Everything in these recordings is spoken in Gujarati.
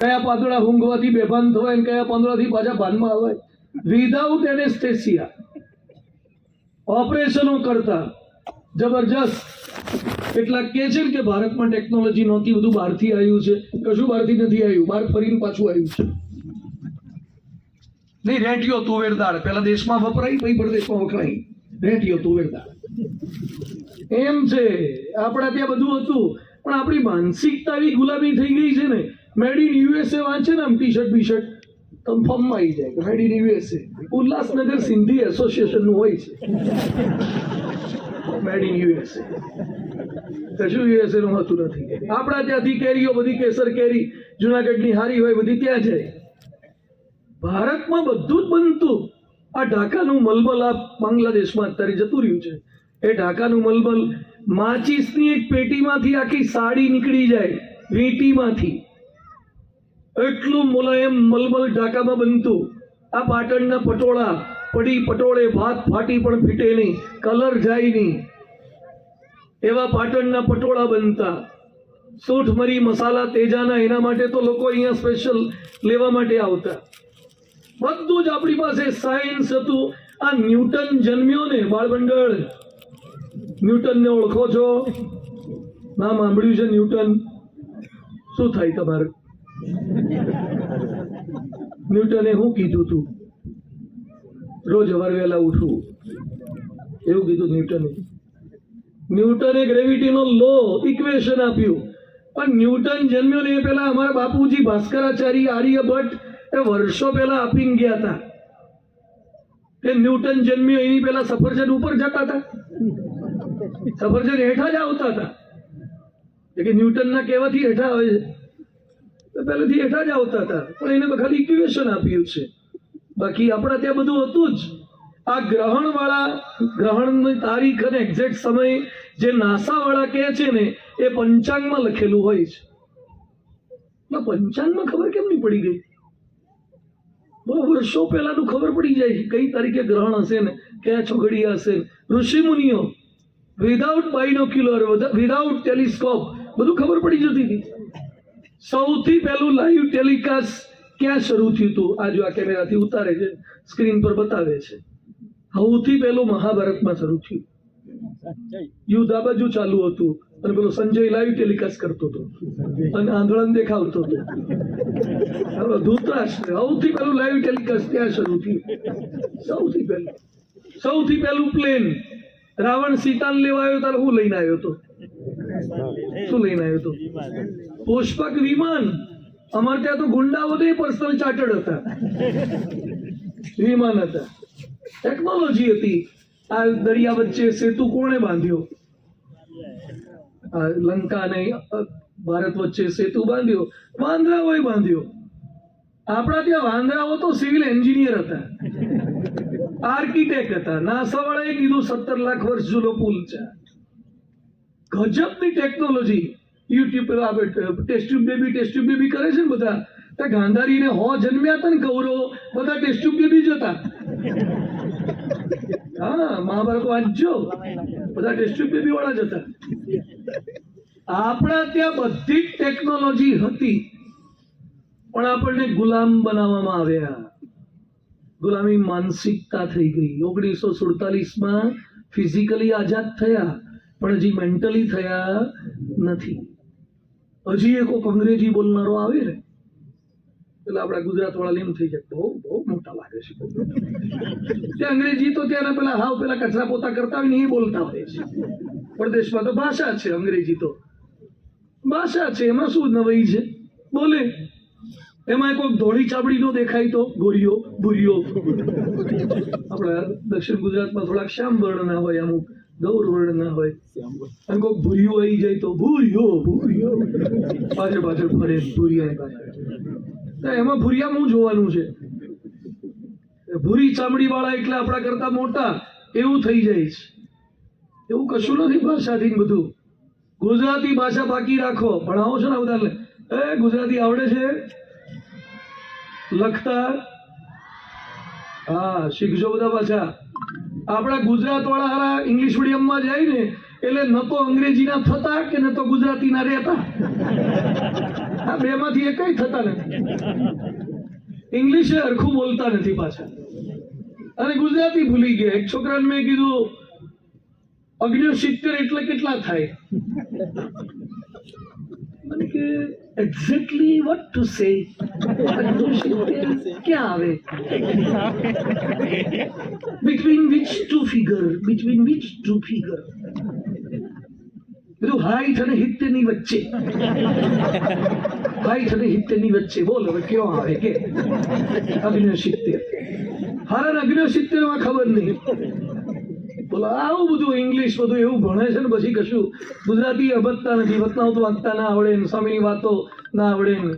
કયા પાંદડા ઊંઘવાથી બેભાન થવાય ને કયા પાંદડાથી પાછા ભાનમાં આવે વિધાઉટ એનેસ્થેસિયા ઓપરેશનો કરતા જબરજસ્ત. કેટલાક કે છે કે ભારતમાં ટેકનોલોજી નહોતી, બધું બહારથી આવ્યું છે. કશું બહારથી નથી આવ્યું, બહાર ફરીને પાછું આવ્યું છે. નહીં, રેંટિયો તુવેર દાળ પેલા દેશમાં વપરાય, પછી પરદેશમાં વપરાય. રેંટિયો તુવેર દાળ એમ છે. આપણા ત્યાં બધું હતું, પણ આપણી માનસિકતા એવી ગુલામી થઈ ગઈ છે ને. મેડ ઇન યુએસએ વાંચે ને આમ ટી શર્ટ બી શર્ટ કન્ફર્મમાં આવી જાય કે made in USA. Ulhasnagar Sindhi એસોસિએશનનું હોય છે મેડ ઇન યુએસએ. કશું યુએસએ નું હોતું નથી. આપણા ત્યાંથી કેરીઓ બધી કેસર કેરી જુનાગઢની હારી હોય બધી ત્યાં જાય. ભારતમાં બધું જ બનતું. આ ઢાકાનું મલમલ આ બાંગ્લાદેશમાં અત્યારે જતું રહ્યું છે. એ ઢાકાનું મલમલ માચીસની એક પેટીમાંથી આખી સાડી નીકળી જાય, વીંટીમાંથી. એટલું મુલાયમ મલમલ ઢાકામાં બનતું. આ પાટણના પટોળા પડી પટોળે ભાત ફાટી પણ ફીટે નહીં, કલર જાય નહીં, એવા પાટણના પટોળા બનતા. સૂઠ મરી મસાલા તેજાના, એના માટે તો લોકો અહીંયા સ્પેશિયલ લેવા માટે આવતા. બધું જ આપણી પાસે સાયન્સ હતું. આ ન્યૂટન જન્મ્યો ને બાળમંડળ, ન્યૂટનને ઓળખો છો? નામ સાંભળ્યું છે ન્યૂટન? શું થાય તમારે? ન્યૂટને શું કીધું તું? રોજ સવાર વહેલા ઉઠવું, એવું કીધું ન્યૂટને. ન્યૂટને ગ્રેવિટીનો લો ઇક્વેશન આપ્યું. પણ ન્યૂટન જન્મ્યો ને એ પેલા અમારા બાપુજી ભાસ્કરાચાર્ય આર્યભટ્ટ એ વર્ષો પહેલા આપીને ગયા હતા કે ન્યૂટન જન્મ્યો એની પહેલા સફરજન ઉપર જતા હતા, સફરજન હેઠા જ આવતા હતા. કે ન્યૂટનના કહેવાથી હેઠા આવે છે, પહેલેથી હેઠા જ આવતા હતા. પણ એને ખાલી ઇક્વેશન આપ્યું છે. બાકી આપણા ત્યાં બધું હતું જ. આ ગ્રહણ વાળા, ગ્રહણની તારીખ અને એક્ઝેક્ટ સમય જે નાસા વાળા કહે છે ને, એ પંચાંગમાં લખેલું હોય છે. પંચાંગમાં ખબર કેમ નહીં પડી ગઈ? બહુ વર્ષો પહેલાનું ખબર પડી જાય છે કઈ તારીખે ગ્રહણ હશે ને કયા છોઘડિયા હશે. ઋષિ મુનિઓ વિધાઉટ બાયનોક્યુલર, વિધાઉટ ટેલિસ્કોપ બધું ખબર પડી જતી હતી. સૌથી પહેલું લાઈવ ટેલિકાસ્ટ ક્યાં શરૂ થયું હતું? આ જો આ કેમેરાથી ઉતારે છે, સ્ક્રીન પર બતાવે છે. સૌથી પહેલું મહાભારતમાં શરૂ થયું. યુદ્ધ આ બાજુ ચાલુ હતું અને પેલો સંજય લાઈવ ટેલિકાસ્ટ કરતો હતો અને આંધળાને દેખાવતો હતો. ધૃતરાષ્ટ્ર સૌથી પહેલું લાઈવ ટેલિકાસ્ટ ત્યાં શરૂ થયું. સૌથી પહેલું પ્લેન રાવણ સીતાને લેવા આવ્યો ત્યારે હું લઈને આવ્યો હતો? શું લઈને આવ્યો હતો? પુષ્પક વિમાન. અમારે ત્યાં તો ગુંડાઓ નહીં, પર્સનલ ચાર્ટર્ડ હતા, વિમાન હતા. ટેકનોલોજી હતી. આ દરિયા વચ્ચે સેતુ કોણે બાંધ્યો? લંકા અને ભારત વચ્ચે સેતુ બાંધ્યો, વાંદરાઓએ બાંધ્યો. આપણા ત્યાં વાંદરાઓ તો સિવિલ એન્જિનિયર હતા, આર્કિટેક્ટ હતા. નાસા વાળાએ કીધું 17 લાખ વર્ષ જૂનો પુલ છે. ગજબની ટેકનોલોજી. યુટ્યુબ પર ટેસ્ટ ટ્યુબ બેબી કરે છે ને બધા. ત્યાં ગાંધારીને જન્મ્યા હતા ને કૌરવો, બધા ટેસ્ટ ટ્યુબ બેબી જ હતા. હા, મહાભારત વાંચજો, બધા ટેસ્ટ ટ્યુબ બેબી વાળા જ હતા. આપણા ત્યાં બધી જ ટેકનોલોજી હતી, પણ આપણને ગુલામ બનાવવામાં આવ્યા. ગુલામી માનસિકતા થઈ ગઈ. 1947માં ફિઝિકલી આઝાદ થયા, પણ હજી મેન્ટલી થયા નથી. હજી એક અંગ્રેજી બોલનારો આવે ને એટલે આપણા ગુજરાત વાળા એમ થઈ જાય બહુ બહુ મોટા લાગે છે. તે અંગ્રેજી તો ત્યાંના પેલા કચરા પોતા કરતા હોય ને એ બોલતા હોય છે. પરદેશમાં તો ભાષા છે, અંગ્રેજી તો ભાષા છે, એમાં શું નવાઈ છે? બોલે. એમાં કોઈ ધોળી ચામડી નો દેખાય તો ગોરીઓ ભૂરીઓ. આપણા દક્ષિણ ગુજરાતમાં થોડાક શ્યામ વર્ણના હોય, અમુક ગૌર વર્ણના હોય, અને કોઈક ભૂરીઓ આવી જાય તો ભૂરીઓ ભૂરીઓ પાછળ પાછળ ફરે ભૂરિયા પાછળ. એમાં ભૂરિયામાં જોવાનું છે. ભૂરી ચામડી વાળા એટલે આપણા કરતા મોટા એવું થઈ જાય છે. એવું કશું નથી ભાષાથી બધું. ગુજરાતી ભાષા બાકી રાખો, ભણાવો છો ને બધાને. ગુજરાતી આવડે છે લખતા? હા, શીખજો બધા પાછા. આપણા ગુજરાત વાળા હારા ઇંગ્લિશ મીડિયમમાં જાય ને એટલે ન તો અંગ્રેજીના થતા કે ન તો ગુજરાતીના રહેતા. આ બેમાંથી એકય થતા નથી. ઇંગ્લિશે હરખું બોલતા નથી પાછા, અને ગુજરાતી ભૂલી ગયા. એક છોકરાને મેં કીધું 69 એટલે કેટલા થાય? મને કે એક્ઝેક્ટલી વોટ ટુ સે, 69 ક્યાં આવે? Between which two figure, between which two figure? બધું 60 અને 70 ની વચ્ચે, 60 અને 70 ની વચ્ચે. બોલ હવે કયો આવે કે 69? હારા 69 માં ખબર નહીં. બોલો આવું બધું ઇંગ્લિશ બધું એવું ભણે છે ને પછી કશું ગુજરાતી અબતતા નથી. વતનાવતું વાંચતા ના આવડે ને, સ્વામીની વાતો ના આવડે ને.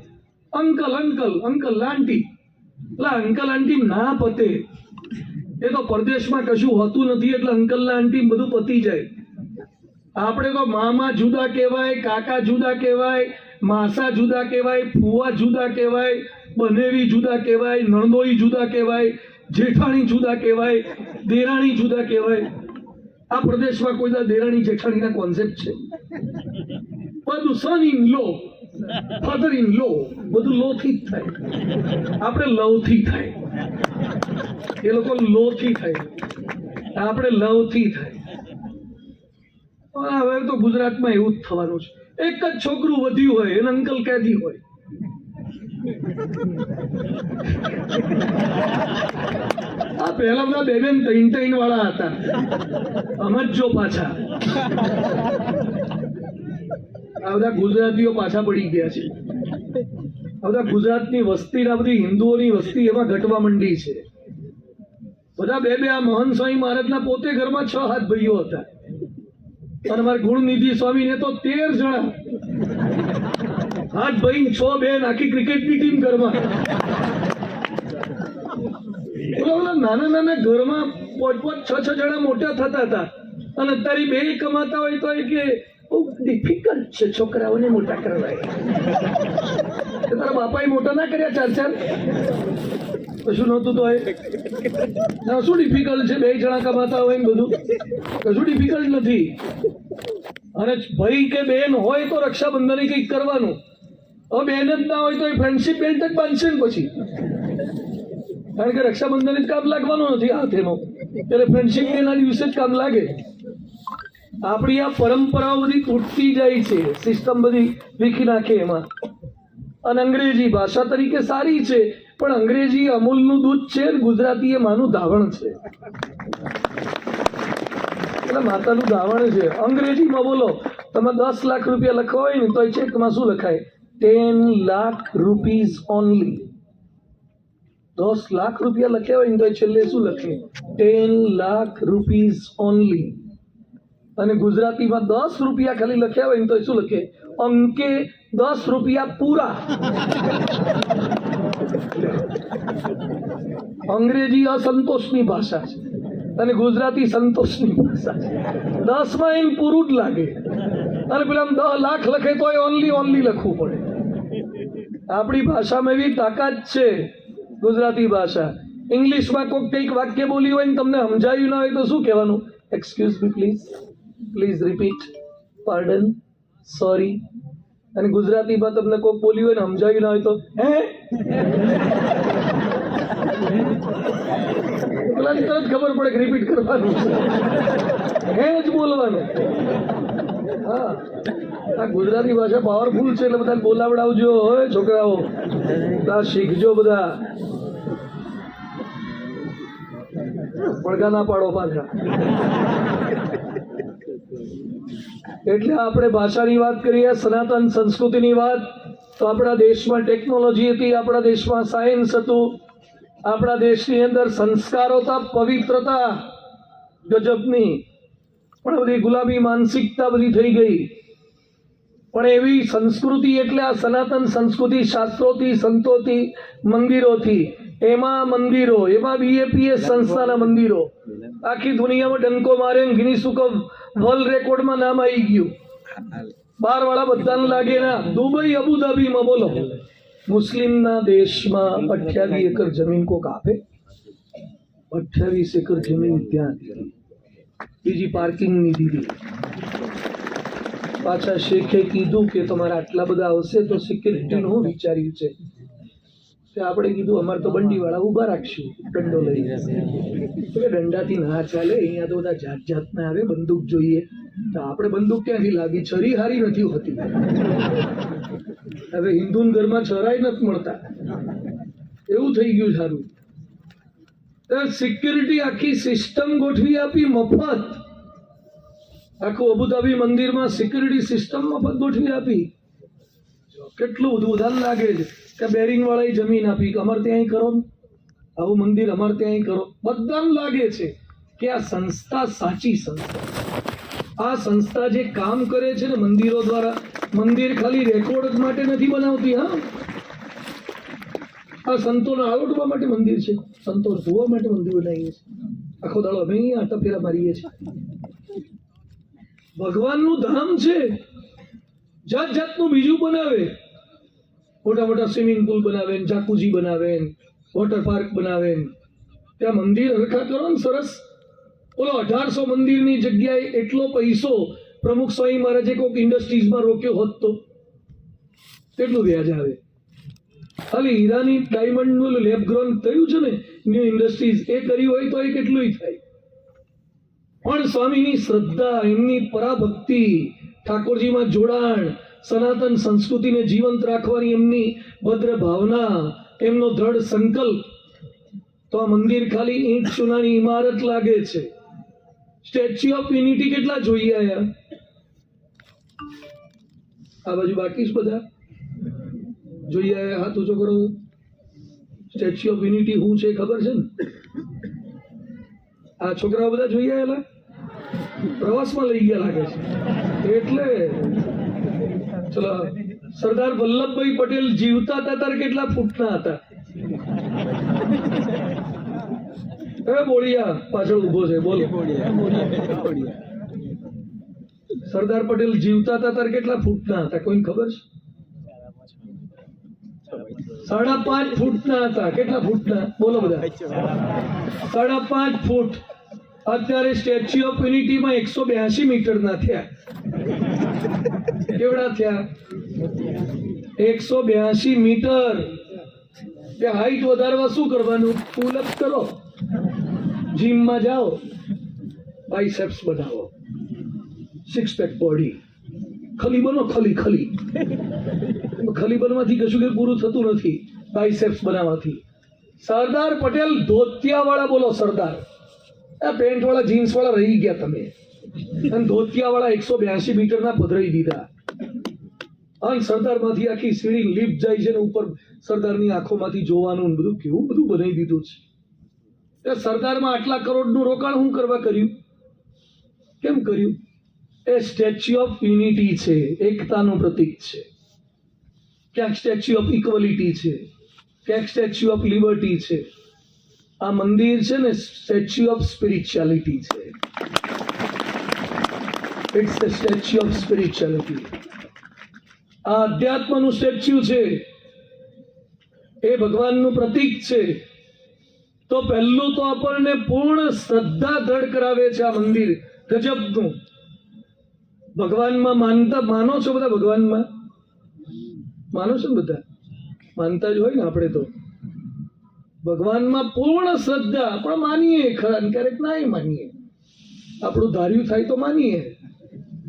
અંકલ અંકલ અંકલ આંટી, એટલે અંકલ આંટી ના પતે. એ તો પરદેશમાં કશું હોતું નથી એટલે અંકલ ના આંટી બધું પતી જાય. આપણે તો મામા જુદા કહેવાય, કાકા જુદા કહેવાય, માસા જુદા કહેવાય, ફુવા જુદા કહેવાય, બનેવી જુદા કહેવાય, નણદોઈ જુદા કહેવાય, જેઠાણી જુદા કહેવાય, દેરાણી જુદા કહેવાય. આ પ્રદેશમાં કોઈ દેરાણી જેઠાણીના કોન્સેપ્ટ છે? બધું son in law, father in law, બધું લો થી જ થાય. આપણે લવ થી થાય, એ લોકો લો થી થાય, આપણે લવ થી થાય. હવે તો ગુજરાતમાં એવું જ થવાનું છે. એક જ છોકરું વધ્યું હોય એને અંકલ કહેતી હોય. આ પહેલા બધા 2 3 વાળા હતા. સમજો પાછા આ બધા ગુજરાતીઓ પાછા પડી ગયા છે. આ બધા ગુજરાતની વસ્તી ના બધી હિન્દુઓની વસ્તી એમાં ઘટવા માંડી છે. બધા 2 આ મહંત સ્વામી મહારાજના પોતે ઘરમાં 6 હાથ ભાઈઓ હતા, અને મારા ગુણનિધિ સ્વામી ને તો 13 જણા. 8 ભાઈ 6 બેન, આખી ક્રિકેટની ટીમ ઘરમાં. નાના નાના ઘરમાં 5-5-6 જણા મોટા થતા હતા, અને અત્યારે 2 કમાતા હોય તો એ કે બહુ ડિફિકલ્ટ છે છોકરાઓને મોટા કરવા. તારા બાપાએ મોટા ના કર્યા 4-4? કશું નહોતું તો શું ડિફિકલ્ટ છે? 2 જણા કમાતા હોય ને બધું કશું ડિફિકલ્ટ નથી. અને ભાઈ કે બેન હોય તો રક્ષાબંધન કંઈક કરવાનું. હવે બેન જ ના હોય તો એ ફ્રેન્ડશીપ બેલ્ટ જ બાંધશે ને પછી, કારણ કે રક્ષાબંધન જ કામ લાગવાનું નથી હાથેનો, એટલે ફ્રેન્ડશીપ એના દિવસે જ કામ લાગે. આપણી આ પરંપરાઓ બધી તૂટતી જાય છે, સિસ્ટમ બધી વીખી નાખે એમાં. અને અંગ્રેજી ભાષા તરીકે સારી છે, પણ અંગ્રેજી અમૂલનું દૂધ છે, ગુજરાતી એ માનું ધાવણ છે. એટલે માતાનું ધાવણ છે. અંગ્રેજીમાં બોલો તમે 10 લાખ રૂપિયા લખવા હોય ને તો એ ચેકમાં શું લખાય? 10 લાખ રૂપીઝ ઓનલી. 10 લાખ રૂપિયા લખ્યા હોય ને તો છેલ્લે શું લખે? 10 લાખ રૂપીઝ ઓનલી. અને ગુજરાતીમાં 10 રૂપિયા ખાલી લખ્યા હોય ને તો શું લખે? અંકે 10 રૂપિયા પૂરા. અંગ્રેજી અસંતોષની ભાષા છે અને ગુજરાતી સંતોષની ભાષા છે. 10 માં એમ પૂરું જ લાગે, અને પેલા 10 લાખ લખે તો ઓનલી લખવું પડે. આપણી ભાષામાં એવી તાકાત છે ગુજરાતી ભાષા. ઇંગ્લિશમાં કોઈ કંઈક વાક્ય બોલી હોય ને તમને સમજાયું ના હોય તો શું કહેવાનું? Excuse me please, please repeat, pardon, sorry. અને ગુજરાતીમાં તમને કોઈ બોલી હોય ને સમજાયું ના હોય તો પેલા તરત ખબર પડે કે રિપીટ કરવાનું હે જ બોલવાનું. હા, આ ગુજરાતી ભાષા પાવરફુલ છે એટલે બધા બોલાવડાવજો. હવે છોકરાઓ બધા શીખજો, બધા પડઘા ના પાડો પાછા. એટલે આપણે ભાષાની વાત કરીએ, સનાતન સંસ્કૃતિની વાત, તો આપણા દેશમાં ટેકનોલોજી હતી, આપણા દેશમાં સાયન્સ હતું, આપણા દેશની અંદર સંસ્કારો હતા, પવિત્રતા ગજબની. પણ બધી ગુલાબી માનસિકતા બધી થઈ ગઈ. પણ એવી સંસ્કૃતિ એટલે આ સનાતન સંસ્કૃતિ શાસ્ત્રોથી, સંતોથી, મંદિરોથી. એમાં મંદિરો, એમાં BAPS સંસ્થાના મંદિરો આખી દુનિયામાં ડંકો મારે, ગિનીસ બુક ઓફ વર્લ્ડ રેકોર્ડમાં નામ આવી ગયું. 12 વાળા બધાને લાગે ના. દુબઈ, અબુધાબીમાં બોલો મુસ્લિમના દેશમાં 28 એકર જમીન કોક આપે. 28 એકર જમીન ત્યાં દીધી, બીજી પાર્કિંગની દીધી. પાછા શેખે કીધું કે તમારે આટલા બધા આવશે તો સિક્યુરિટીનું હું વિચાર્યું છે કે આપણે કીધું અમારે તો બંડીવાળા ઊભા રાખશું દંડો લઈને. તો કે દંડાથી ના ચાલે, અહીંયા તો બધા જાત જાતના આવે, બંદૂક જોઈએ. તો આપણે બંદૂક ક્યાંથી લાગી? છરી હારી નથી હોતી. હવે હિન્દુ ઘરમાં છરાય નથી મળતા, એવું થઈ ગયું સારું. સિક્યુરિટી આખી સિસ્ટમ ગોઠવી આપી મફત. આખું અબુધાબી મંદિરમાં સિક્યુરિટી સિસ્ટમ મફત ગોઠવી આપી. કેટલું બધું ઉદાહરણ લાગે છે કે બેરિંગ વાળા જમીન આપી કે અમારે ત્યાં કરો, આવું મંદિર અમારે ત્યાં કરો. બધાને લાગે છે કે આ સંસ્થા સાચી સંસ્થા. આ સંસ્થા જે કામ કરે છે ને મંદિરો દ્વારા, મંદિર ખાલી રેકોર્ડ માટે નથી બનાવતી. હા, આ સંતોને આવડવા માટે મંદિર છે, સંતો જોવા માટે મંદિર બનાવીએ છીએ. આખો દાડો અમે અહીંયા આટા ફેરા મારીએ છીએ. ભગવાનનું ધામ છે, જાત જાતનું બીજું બનાવે. મોટા મોટા સ્વિમિંગ પુલ બનાવે, જાકુઝી બનાવે, વોટર પાર્ક બનાવે. ત્યાં મંદિર હરખા કરો ને સરસ. બોલો 1800 મંદિરની જગ્યાએ એટલો પૈસો પ્રમુખ સ્વામી મહારાજે કોઈક ઇન્ડસ્ટ્રીઝમાં રોક્યો હોત તો કેટલું વ્યાજ આવે? ખાલી હીરાની ડાયમંડનું લેબ ગ્રોન થયું છે ને ન્યુ ઇન્ડસ્ટ્રીઝ, એ કરી હોય તો એ કેટલું થાય. પણ સ્વામીની શ્રદ્ધા, એમની પરાભક્તિ, ઠાકોરજીમાં જોડાણ, સનાતન સંસ્કૃતિને જીવંત રાખવાની એમની ભદ્ર ભાવના, એમનો દ્રઢ સંકલ્પ, તો આ મંદિર ખાલી ઈંટ ચૂનાની ઇમારત લાગે છે. સ્ટેચ્યુ ઓફ યુનિટી કેટલા જોઈએ આયા? આ બાજુ બાકી જ બધા જોઈએ આયા? હાથ ઊંચો કરો. સ્ટેચ્યુ ઓફ યુનિટી શું છે ખબર છે ને? આ છોકરાઓ બધા જોઈ આયેલા, પ્રવાસમાં લઈ ગયા લાગે છે. એટલે ચલો, સરદાર વલ્લભભાઈ પટેલ જીવતા હતા ત્યારે કેટલા ફૂટના હતા? એ બોળિયા પાછળ ઉભો છે, બોલો. સરદાર પટેલ જીવતા હતા ત્યારે કેટલા ફૂટના હતા કોઈને ખબર છે? 5.5 ફૂટના હતા. કેટલા ફૂટના? બોલો બધા. 5.5 ફૂટ. અત્યારે સ્ટેચ્યુ ઓફ યુનિટીમાં 182 મીટરના થયા. કેવડા થયા? 182 મીટર. તે હાઈટ વધારવા શું કરવાનું? પુલ અપ કરો, જીમમાં જાઓ, બાયસેપ્સ બનાવો, 6 પેક બોડી. ખલી બનો, ખલી ખલી ખલી બનવાથી કશું કઈ પૂરું થતું નથી, બાયસેપ્સ બનાવવાથી. સરદાર પટેલ ધોતિયા વાળા, બોલો સરદાર. આ પેન્ટ વાળા જીન્સ વાળા રહી ગયા તમે, અને ધોતિયા વાળા 182 મીટરના પધરાઈ દીધા. અને સરદાર માંથી આખી સીડી લિફ્ટ જાય છે ને ઉપર સરદારની આંખોમાંથી જોવાનું બધું કેવું બધું બનાવી દીધું છે. સરદારમાં આટલા કરોડનું રોકાણ શું કરવા કર્યું? કેમ કર્યું? એ સ્ટેચ્યુ ઓફ યુનિટી છે, એકતાનું પ્રતીક છે. ક્યાંક સ્ટેચ્યુ ઓફ ઇક્વલિટી છે, ક્યાંક સ્ટેચ્યુ ઓફ લિબર્ટી છે. આ મંદિર છે ને સ્ટેચ્યુ ઓફ સ્પિરિચ્યુઆલિટી છે. It's the statue of spirituality. આ અધ્યાત્મનું સ્ટેચ્યુ છે, એ ભગવાનનું પ્રતીક છે. તો પહેલું તો આપણને પૂર્ણ શ્રદ્ધા દ્રઢ કરાવે છે આ મંદિર ગજબનું. ભગવાનમાં માનતા માનો છો બધા? ભગવાનમાં માનો છો ને બધા? માનતા જ હોય ને આપણે તો. ભગવાનમાં પૂર્ણ શ્રદ્ધા પણ માનીએ ખરા, ક્યારેક ના માનીએ. આપણું ધાર્યું થાય તો માનીએ,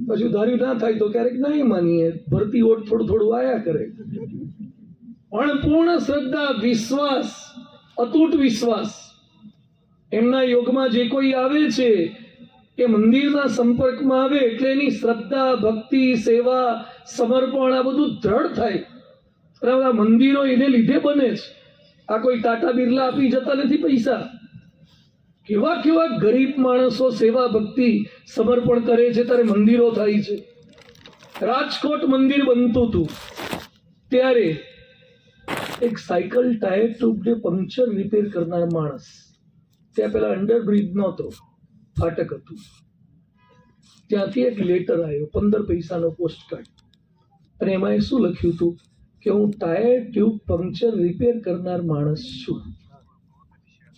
પછી ધાર્યું ના થાય તો ક્યારેક ના માનીએ. ભરતી ઓટ થોડું થોડું આયા કરે. પણ પૂર્ણ શ્રદ્ધા, વિશ્વાસ, અતૂટ વિશ્વાસ. એમના યોગમાં જે કોઈ આવે છે એ મંદિરના સંપર્કમાં આવે એટલે એની શ્રદ્ધા, ભક્તિ, સેવા, સમર્પણ આ બધું દ્રઢ થાય. અને આ મંદિરો એને લીધે બને છે. આ કોઈ ટાટા બિરલા આપી જતા નથી પૈસા. કેવા કેવા ગરીબ માણસો સેવા, ભક્તિ, સમર્પણ કરે છે ત્યારે મંદિરો થાય છે. રાજકોટ મંદિર બનતું હતું ત્યારે એક સાયકલ ટાયર ટ્યુબને પંક્ચર રિપેર કરનાર માણસ, ત્યાં પેલા અંડરબ્રિજ નહોતો, ફાટક હતું, ત્યાંથી એક લેટર આવ્યો, 15 પૈસાનો પોસ્ટકાર્ડ. અને એમાં શું લખ્યું હતું કે હું ટાયર ટ્યુબ પંક્ચર રિપેર કરનાર માણસ છું.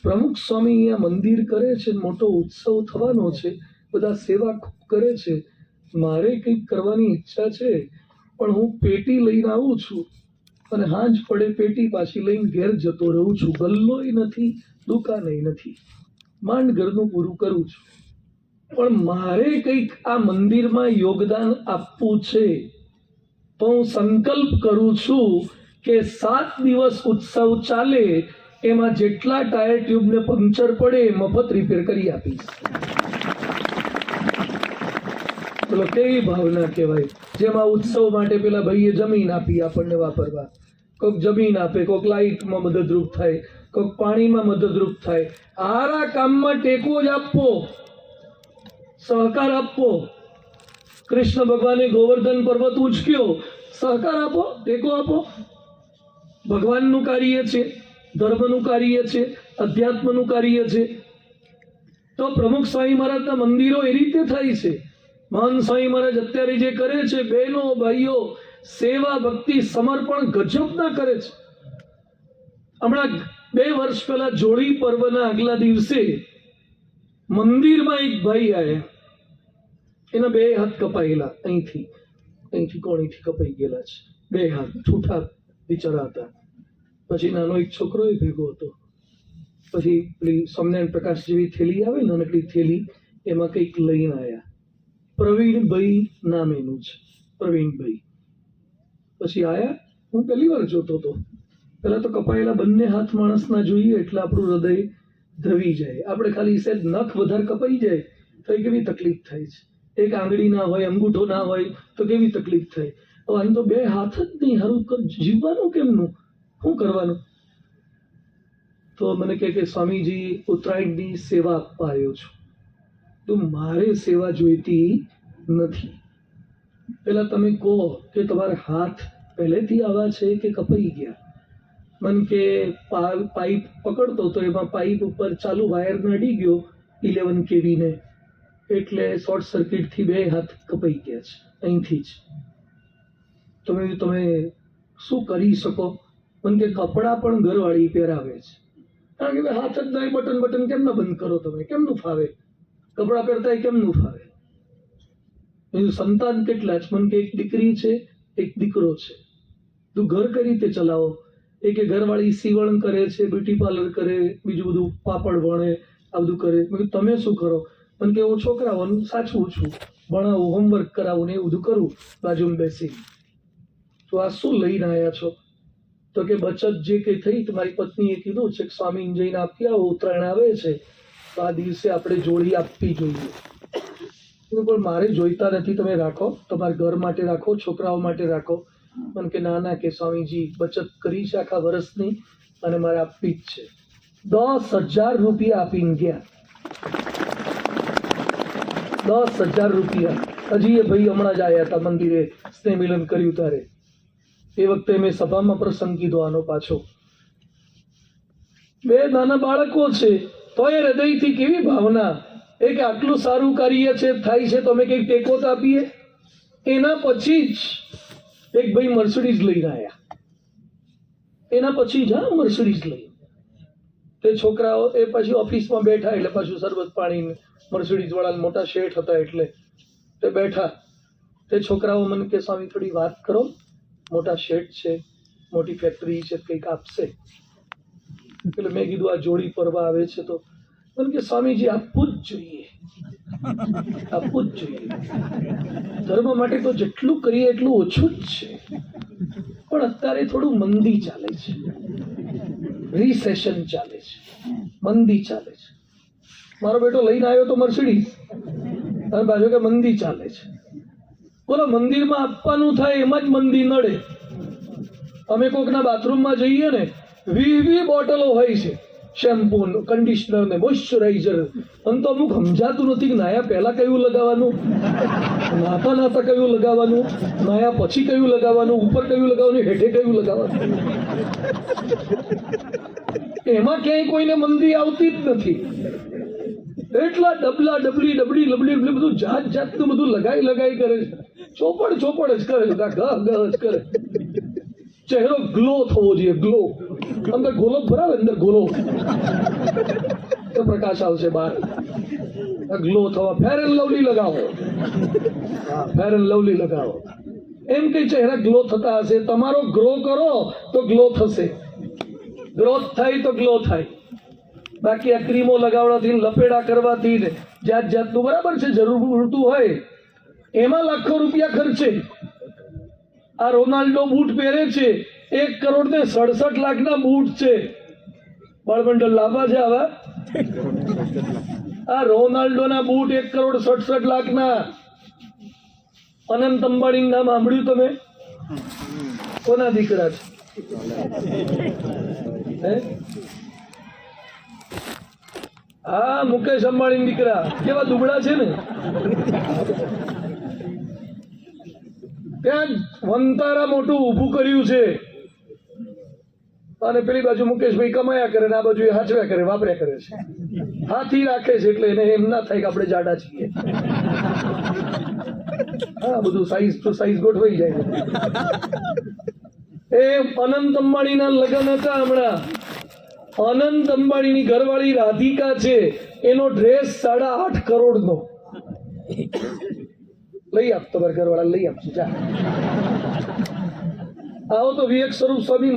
પ્રમુખ સ્વામી અહીંયા મંદિર કરે છે, મોટો ઉત્સવ થવાનો છે, બધા સેવા કરે છે, મારે કંઈક કરવાની ઈચ્છા છે, પણ હું પેટી લઈને આવું છું અને હાંજ પડે પેટી પાછી લઈને ઘેર જતો રહું છું. ગલ્લોય નથી, દુકાને નથી, માંડ ઘરનું પૂરું કરું છું. પણ મારે કંઈક આ મંદિરમાં યોગદાન આપવું છે, તો હું સંકલ્પ કરું છું કે 7 દિવસ ઉત્સવ ચાલે એમાં જેટલા ટાયર ટ્યુબને પંક્ચર પડે મફત રિપેર કરી આપીશ. પેલો કેવી ભાવના કહેવાય, જેમાં ઉત્સવ માટે પેલા ભાઈએ જમીન આપી આપણને વાપરવા, કોઈક જમીન આપે, કોઈક લાઇટમાં મદદરૂપ થાય, કોઈક પાણીમાં મદદરૂપ થાય. આરા કામમાં ટેકો જ આપવો, સહકાર આપવો. કૃષ્ણ ભગવાને ગોવર્ધન પર્વત ઉંચક્યો, સહકાર આપો, ટેકો આપો. ભગવાનનું કાર્ય છે, ધર્મનું કાર્ય છે, અધ્યાત્મનું કાર્ય છે. તો પ્રમુખ સ્વામી મહારાજના મંદિરો એ રીતે થાય છે. મહાન સ્વામી મહારાજ અત્યારે જે કરે છે, બહેનો ભાઈઓ સેવા ભક્તિ સમર્પણ ગજબના કરે છે. હમણાં 2 વર્ષ પહેલા જોડી પર્વના આગલા દિવસે મંદિરમાં એક ભાઈ આવ્યા, એના 2 હાથ કપાયેલા, અહીંથી કોણીથી કપાઈ ગયેલા છે, 2 હાથ છૂટા બિચારા હતા. પછી નાનો એક છોકરો એ ભેગો હતો. પછી પેલી સ્વામિનારાયણ પ્રકાશ જેવી થેલી આવે ને, નાનકડી થેલી, એમાં કંઈક લઈને આવ્યા. પ્રવીણભાઈ નામ એનું છે, પ્રવીણભાઈ. પછી આયા, હું પહેલી વાર જોતો હતો. પેલા તો કપાયેલા બંને હાથ માણસના જોઈએ એટલે આપણું હૃદય ધ્રવી જાય. આપણે ખાલી સહેજ નખ વધારે કપાઈ જાય તો એ કેવી તકલીફ થાય છે. એક આંગળી ના હોય, અંગૂઠો ના હોય તો કેવી તકલીફ થાય. હવે અહીં તો 2 હાથ જ નહીં, હારું જીવવાનું કેમનું, શું કરવાનું? તો મને કે સ્વામીજી ઉત્તરાયણની સેવા આપવા આવ્યો છું. તો મારે સેવા જોઈતી નથી. પેલા તમે કહો કે તમારા હાથ પહેલેથી આવા છે કે કપાઈ ગયા? મન કે પાઇપ પકડતો તો એમાં પાઇપ ઉપર ચાલુ વાયર નડી ગયો 11 kV ને, એટલે શોર્ટ સર્કિટથી 2 હાથ કપાઈ ગયા છે અહીંથી જ. તમે શું કરી શકો? મન કે કપડાં પણ ઘરવાળી પહેરાવે છે, કારણ કે હાથ જ નહીં, બટન કેમ ના બંધ કરો? તમે કેમનું ફાવે? કપડાં પહેરતા કેમનું ફાવે? સંતાન કેટલા છે? મન કે એક દીકરી છે, એક દીકરો છે. તું ઘર કઈ રીતે ચલાવો? એ કે ઘરવાળી સીવણ કરે છે, બ્યુટી પાર્લર કરે, બીજું બધું પાપડ વણે, આ બધું કરે. તમે શું કરો? મને કે હું છોકરાઓનું સાચવું છું, ભણાવું, હોમવર્ક કરાવું ને એવું બધું કરું બાજુમાં બેસી. તો આ શું લઈને આવ્યા છો? તો કે બચત જે કંઈ થઈ, તમારી પત્નીએ કીધું છે કે સ્વામી જઈને આપી આવો, ઉત્તરાયણ આવે છે તો આ દિવસે આપણે જોડી આપવી જોઈએ. પણ મારે જોઈતા નથી, તમે રાખો, તમારા ઘર માટે રાખો, છોકરાઓ માટે રાખો. મને કે ના કે સ્વામીજી બચત કરી છે આખા વર્ષની અને મારે આપવી જ છે. 10,000 રૂપિયા આપીને ગયા. 10,000 રૂપિયા. હજી એ ભાઈ હમણાં જ આવ્યા હતા મંદિરે, સ્નેહ મિલન કર્યું ત્યારે. એ વખતે મેં સભામાં પ્રસંગ કીધો આનો પાછો. 2 નાના બાળકો છે તો એ હૃદયથી કેવી ભાવના, એ કે આટલું સારું કાર્ય છે, થાય છે તો અમે કંઈક ટેકો તો આપીએ. એના પછી જ એક ભાઈ મર્સિડીઝ લઈને આવ્યા. એના પછી જ મર્સિડીઝ લઈ. તે છોકરાઓ એ પછી ઓફિસમાં બેઠા એટલે પાછું શરબત પાણી, મર્સિડીઝ વાળા મોટા શેઠ હતા એટલે તે બેઠા. તે છોકરાઓ મને કે સ્વામી થોડી વાત કરો, મોટા શેઠ છે, મોટી ફેક્ટરી છે, કંઈક આપશે. એટલે મેં કીધું આ જોડી પર્વ આવે છે તો મને કે સ્વામીજી આપવું જ જોઈએ, આપવું જ જોઈએ. ધર્મ માટે તો જેટલું કરીએ એટલું ઓછું જ છે. પણ અત્યારે થોડું મંદી ચાલે છે, રિસેશન ચાલે છે, મંદી ચાલે છે. મારો બેટો લઈને આવ્યો તો મર્સિડીઝ, અને પાછો કે મંદી ચાલે છે. બોલો, મંદિરમાં આપવાનું થાય એમાં જ મંદી નડે. અમે કોકના બાથરૂમમાં જઈએ ને, 20 બોટલો હોય છે, શેમ્પુ, કન્ડિશનર ને મોઇશ્ચરાઇઝર. અને તો અમુક સમજાતું નથી કે નાયા પહેલા કયું લગાવવાનું, નાતા કયું લગાવવાનું, નાયા પછી કયું લગાવવાનું, ઉપર કયું લગાવવાનું, હેઠે કયું લગાવવાનું. એમાં ક્યાંય કોઈને મંદી આવતી જ નથી. એટલા ડબલા ડબલી બધું જાતનું બધું લગાઈ કરે છે. ચોપડ જ કરે છે, ગહ જ કરે. ચહેરો ગ્લો થવો જોઈએ, ગ્લો. અંદર ગોલો ભરાવે, અંદર ગોલો તો પ્રકાશ આવશે બહાર. ગ્લો થવા, ફેર એન્ડ લવલી લગાવો, ફેર એન્ડ લવલી લગાવો, એમ કઈ ચહેરા ગ્લો થતા હશે. તમારો ગ્રો કરો તો ગ્લો થશે, ગ્રોથ થાય તો ગ્લો થાય. બાકી આ ક્રીમો લગાવવાથી લપેડા કરવાથી ને જાત જાતનું બરાબર છે, જરૂર પૂરતું હોય એમાં લાખો રૂપિયા ખર્ચે. આ રોનાલ્ડો બૂટ પહેરે છે, 1 કરોડ ને 67 લાખના બૂટ છે. બાળમંડળ લાંબા છે આવા. આ રોનાલ્ડોના બૂટ 1 કરોડ 67 લાખના. અનંત અંબાણી નામ સાંભળ્યું તમે? કોના દીકરા છે? હા, મુકેશ અંબાણી દીકરા. કેવા દુબળા છે ને. ત્યાં વંતારા મોટું ઊભું કર્યું છે અને પેલી બાજુ મુકેશભાઈ કમાયા કરે ને આ બાજુ એ હાચવ્યા કરે, વાપર્યા કરે છે. હાથી રાખે છે એટલે એને એમ ના થાય કે આપણે જાડા છીએ. હા, બધું સાઈઝ ટુ સાઈઝ ગોઠવાઈ જાય. એ અનંત અંબાણીના લગ્ન હતા હમણાં. અનંત અંબાણીની ઘરવાળી રાધિકા છે, એનો ડ્રેસ 8.5 કરોડનો. લઈ આપ, તમારા ઘરવાળા લઈ આપજો. જા આવો તો વિવેક સ્વરૂપ સ્વામી